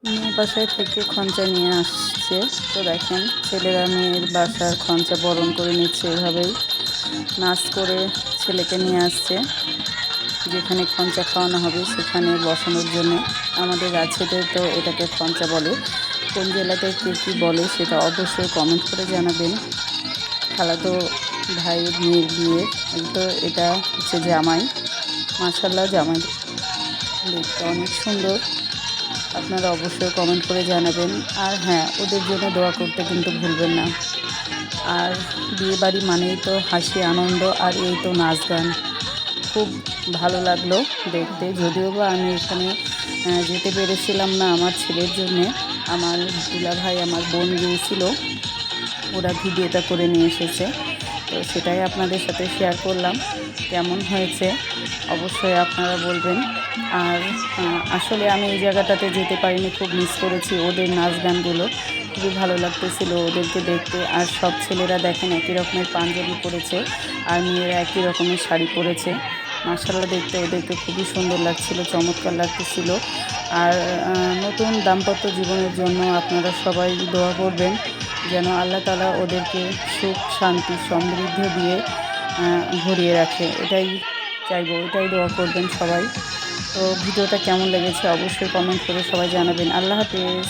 মেয়ে বাসায় থেকে খঞ্চা নিয়ে আসছে। তো দেখেন ছেলেরা মেয়ের বাসার খঞ্চা বরণ করে নিচ্ছে, এভাবেই নাচ করে ছেলেকে নিয়ে আসছে যেখানে খঞ্চা খাওয়ানো হবে সেখানে বসানোর জন্য। আমাদের রাজশাহীতে তো এটাকে খঞ্চা বলে। কোন জেলাতে কে কী বলে সেটা অবশ্যই কমেন্ট করে জানাবেন। খালাতো ভাইয়ের মেয়ের বিয়ে, তো এটা হচ্ছে জামাই। মাশাআল্লাহ, জামাই দেখতে অনেক সুন্দর। আপনারা অবশ্যই কমেন্ট করে জানাবেন। আর হ্যাঁ, ওদের জন্য দোয়া করতে কিন্তু ভুলবেন না। আর বিয়েবাড়ি মানেই তো হাসি আনন্দ, আর এই তো নাচ গান। খুব ভালো লাগলো দেখতে। যদিও বা আমি এখানে যেতে পেরেছিলাম না আমার ছেলের জন্যে। আমার দুলাভাই, আমার বোন গিয়েছিল, ওরা ভিডিওটা করে নিয়ে এসেছে। তো সেটাই আপনাদের সাথে শেয়ার করলাম। কেমন হয়েছে অবশ্যই আপনারা বলবেন। আর আসলে আমি এই জায়গাটাতে যেতে পারিনি, খুব মিস করেছি ওদের নাচ গানগুলো। খুবই ভালো লাগতেছিল ওদেরকে দেখতে। আর সব ছেলেরা দেখেন একই রকমের পাঞ্জাবি পরেছে, আর মেয়েরা একই রকমের শাড়ি পরেছে। মাশাআল্লাহ, দেখতে ওদেরকে খুবই সুন্দর লাগছিল, চমৎকার লাগতেছিল। আর নতুন দাম্পত্য জীবনের জন্য আপনারা সবাই দোয়া করবেন যেন আল্লাহ তাআলা ওদেরকে সুখ শান্তি সমৃদ্ধি দিয়ে ভরিয়ে রাখে। এটাই চাইবো, এটাই দোয়া করবেন সবাই। তো ভিডিওটা কেমন লেগেছে অবশ্যই কমেন্ট করে সবাই জানাবেন। আল্লাহ হাফেজ।